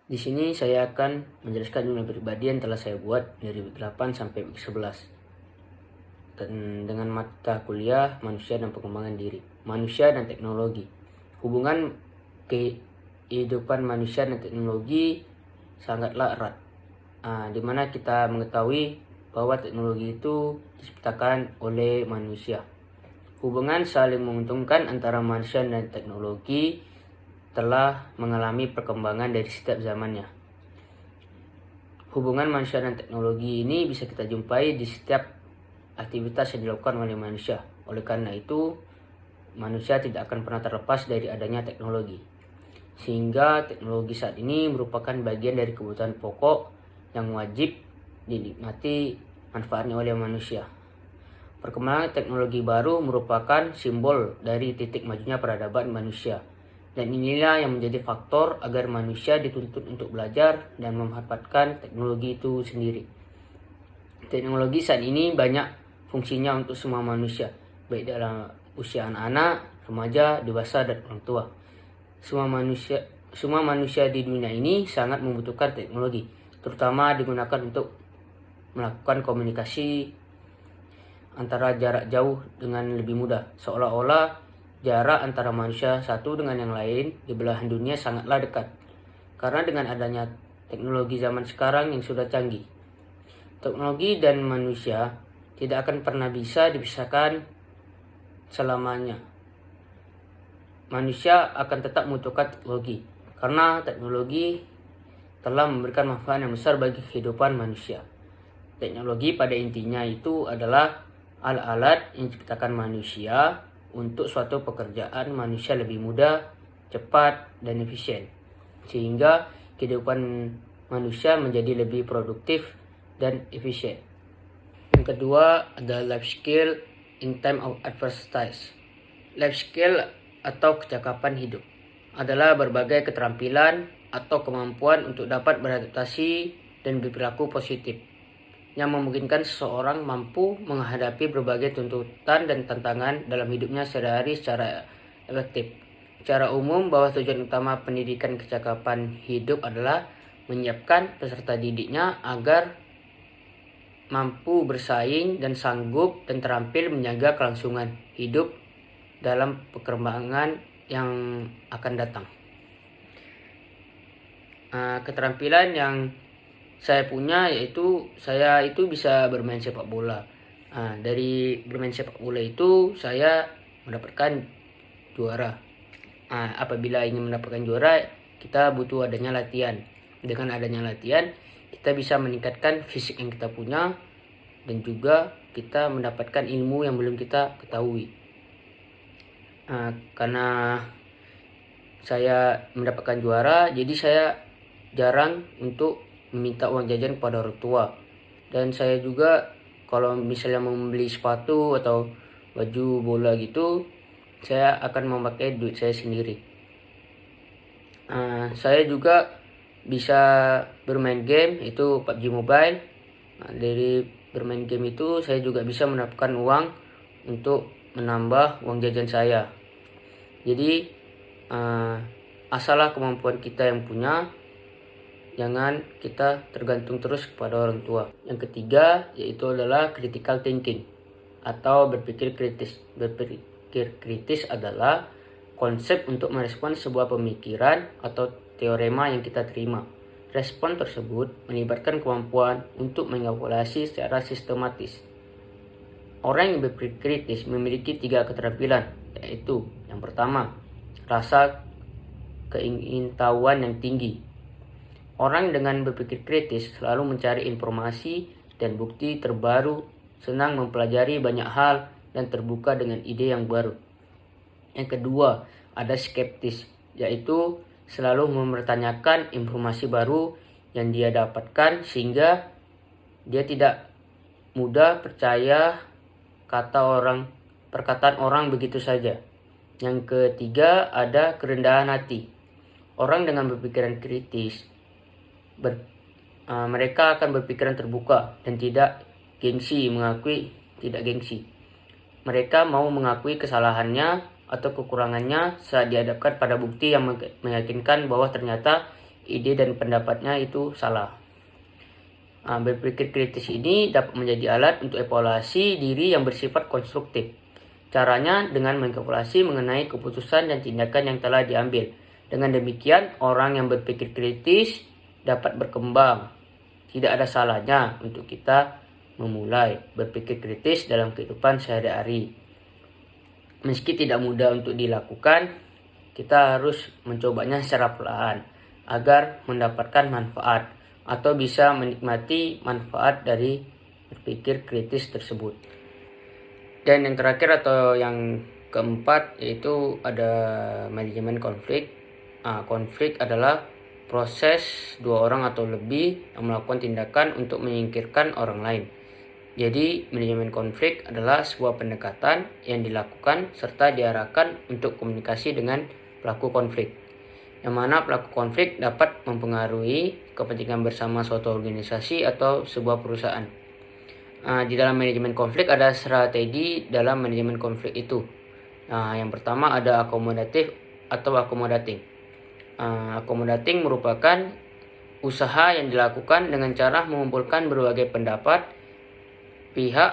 Di sini saya akan menjelaskan jurnal pribadi yang telah saya buat dari week 8 sampai week 11 dengan mata kuliah manusia dan pengembangan diri, manusia dan teknologi. Hubungan kehidupan manusia dan teknologi sangatlah erat, di mana kita mengetahui bahwa teknologi itu diciptakan oleh manusia. Hubungan saling menguntungkan antara manusia dan teknologi telah mengalami perkembangan dari setiap zamannya. Hubungan manusia dan teknologi ini bisa kita jumpai di setiap aktivitas yang dilakukan oleh manusia. Oleh karena itu, manusia tidak akan pernah terlepas dari adanya teknologi. Sehingga teknologi saat ini merupakan bagian dari kebutuhan pokok yang wajib dinikmati manfaatnya oleh manusia. Perkembangan teknologi baru merupakan simbol dari titik majunya peradaban manusia. Dan inilah yang menjadi faktor agar manusia dituntut untuk belajar dan memanfaatkan teknologi itu sendiri. Teknologi saat ini banyak fungsinya untuk semua manusia, baik dalam usia anak-anak, remaja, dewasa, dan orang tua. Semua manusia di dunia ini sangat membutuhkan teknologi, terutama digunakan untuk melakukan komunikasi antara jarak jauh dengan lebih mudah, seolah-olah jarak antara manusia satu dengan yang lain di belahan dunia sangatlah dekat. Karena dengan adanya teknologi zaman sekarang yang sudah canggih, teknologi dan manusia tidak akan pernah bisa dipisahkan selamanya. Manusia akan tetap membutuhkan teknologi, karena teknologi telah memberikan manfaat yang besar bagi kehidupan manusia. Teknologi pada intinya itu adalah alat-alat yang diciptakan manusia untuk suatu pekerjaan manusia lebih mudah, cepat, dan efisien. Sehingga kehidupan manusia menjadi lebih produktif dan efisien. Yang kedua adalah life skill in time of adversity. Life skill atau kecakapan hidup adalah berbagai keterampilan atau kemampuan untuk dapat beradaptasi dan berperilaku positif yang memungkinkan seseorang mampu menghadapi berbagai tuntutan dan tantangan dalam hidupnya sehari-hari secara efektif. Secara umum, bahwa tujuan utama pendidikan kecakapan hidup adalah menyiapkan peserta didiknya agar mampu bersaing dan sanggup dan terampil menjaga kelangsungan hidup dalam perkembangan yang akan datang. Keterampilan yang saya punya yaitu saya itu bisa bermain sepak bola. Dari bermain sepak bola itu saya mendapatkan juara. Apabila ingin mendapatkan juara, kita butuh adanya latihan. Dengan adanya latihan, kita bisa meningkatkan fisik yang kita punya dan juga kita mendapatkan ilmu yang belum kita ketahui. Karena saya mendapatkan juara, jadi saya jarang untuk meminta uang jajan kepada orang tua. Dan saya juga kalau misalnya mau membeli sepatu atau baju bola gitu, saya akan memakai duit saya sendiri. Saya juga bisa bermain game, itu PUBG Mobile. Dari bermain game itu saya juga bisa mendapatkan uang untuk menambah uang jajan saya. Jadi asallah kemampuan kita yang punya, jangan kita tergantung terus kepada orang tua. Yang ketiga yaitu adalah critical thinking atau berpikir kritis. Berpikir kritis adalah konsep untuk merespon sebuah pemikiran atau teorema yang kita terima. Respon tersebut melibatkan kemampuan untuk mengevaluasi secara sistematis. Orang yang berpikir kritis memiliki 3 keterampilan, yaitu yang pertama, rasa keingintahuan yang tinggi. Orang dengan berpikir kritis selalu mencari informasi dan bukti terbaru, senang mempelajari banyak hal, dan terbuka dengan ide yang baru. Yang kedua, ada skeptis, yaitu selalu mempertanyakan informasi baru yang dia dapatkan sehingga dia tidak mudah percaya perkataan orang begitu saja. Yang ketiga, ada kerendahan hati. Orang dengan berpikiran kritis mereka akan berpikiran terbuka dan tidak gengsi. Mereka mau mengakui kesalahannya atau kekurangannya saat dihadapkan pada bukti yang meyakinkan bahwa ternyata ide dan pendapatnya itu salah. Berpikir kritis ini dapat menjadi alat untuk evaluasi diri yang bersifat konstruktif. Caranya dengan mengevaluasi mengenai keputusan dan tindakan yang telah diambil. Dengan demikian, orang yang berpikir kritis dapat berkembang. Tidak ada salahnya untuk kita memulai berpikir kritis dalam kehidupan sehari-hari. Meski tidak mudah untuk dilakukan, kita harus mencobanya secara perlahan agar mendapatkan manfaat atau bisa menikmati manfaat dari berpikir kritis tersebut. Dan yang terakhir atau yang keempat yaitu ada manajemen konflik. Konflik adalah proses dua orang atau lebih yang melakukan tindakan untuk menyingkirkan orang lain. Jadi, manajemen konflik adalah sebuah pendekatan yang dilakukan serta diarahkan untuk komunikasi dengan pelaku konflik, yang mana pelaku konflik dapat mempengaruhi kepentingan bersama suatu organisasi atau sebuah perusahaan. Di dalam manajemen konflik ada strategi dalam manajemen konflik itu. Yang pertama ada akomodatif atau accommodating. Accommodating merupakan usaha yang dilakukan dengan cara mengumpulkan berbagai pendapat pihak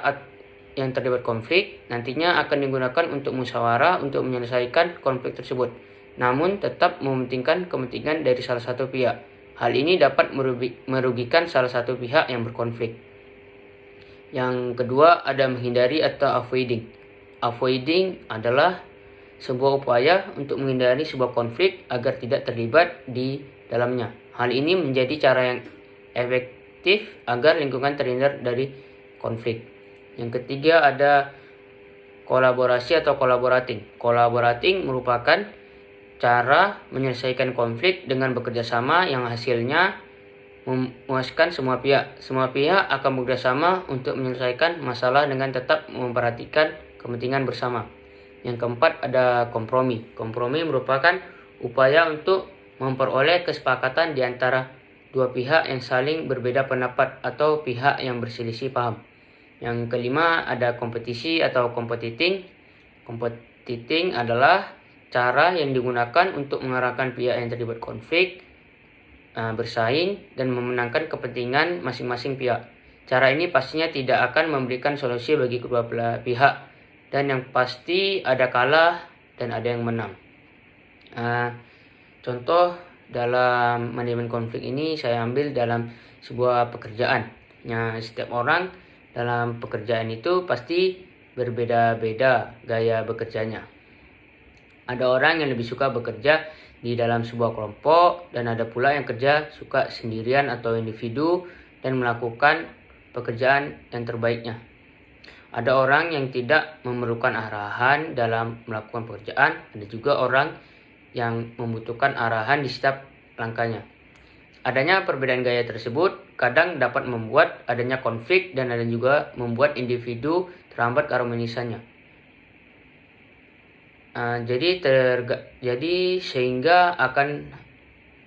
yang terlibat konflik. Nantinya akan digunakan untuk musyawarah untuk menyelesaikan konflik tersebut, namun tetap mementingkan kepentingan dari salah satu pihak. Hal ini dapat merugikan salah satu pihak yang berkonflik. Yang kedua ada menghindari atau avoiding. Avoiding adalah sebuah upaya untuk menghindari sebuah konflik agar tidak terlibat di dalamnya. Hal ini menjadi cara yang efektif agar lingkungan terhindar dari konflik. Yang ketiga ada kolaborasi atau collaborating. Collaborating merupakan cara menyelesaikan konflik dengan bekerja sama yang hasilnya memuaskan semua pihak. Semua pihak akan bekerjasama untuk menyelesaikan masalah dengan tetap memperhatikan kepentingan bersama. Yang keempat ada kompromi. Kompromi merupakan upaya untuk memperoleh kesepakatan di antara dua pihak yang saling berbeda pendapat atau pihak yang berselisih paham. Yang kelima ada kompetisi atau competing. Competing adalah cara yang digunakan untuk mengarahkan pihak yang terlibat konflik bersaing dan memenangkan kepentingan masing-masing pihak. Cara ini pastinya tidak akan memberikan solusi bagi kedua belah pihak, dan yang pasti ada kalah dan ada yang menang. Contoh dalam manajemen konflik ini saya ambil dalam sebuah pekerjaan. Setiap orang dalam pekerjaan itu pasti berbeda-beda gaya bekerjanya. Ada orang yang lebih suka bekerja di dalam sebuah kelompok, dan ada pula yang kerja suka sendirian atau individu dan melakukan pekerjaan yang terbaiknya. Ada orang yang tidak memerlukan arahan dalam melakukan pekerjaan, ada juga orang yang membutuhkan arahan di setiap langkahnya. Adanya perbedaan gaya tersebut kadang dapat membuat adanya konflik dan ada juga membuat individu terhambat keharmonisannya. Jadi sehingga akan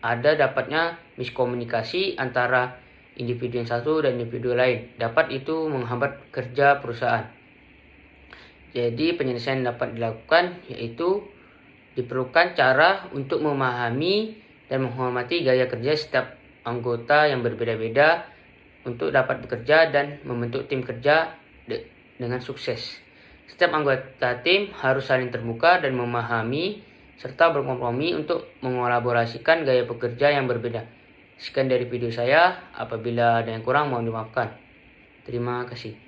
ada dapatnya miskomunikasi antara individu yang satu dan individu lain. Dapat itu menghambat kerja perusahaan. Jadi penyelesaian dapat dilakukan yaitu diperlukan cara untuk memahami dan menghormati gaya kerja setiap anggota yang berbeda-beda untuk dapat bekerja dan membentuk tim kerja dengan sukses. Setiap anggota tim harus saling terbuka dan memahami serta berkompromi untuk mengolaborasikan gaya bekerja yang berbeda. Sekian dari video saya, apabila ada yang kurang mohon dimaafkan. Terima kasih.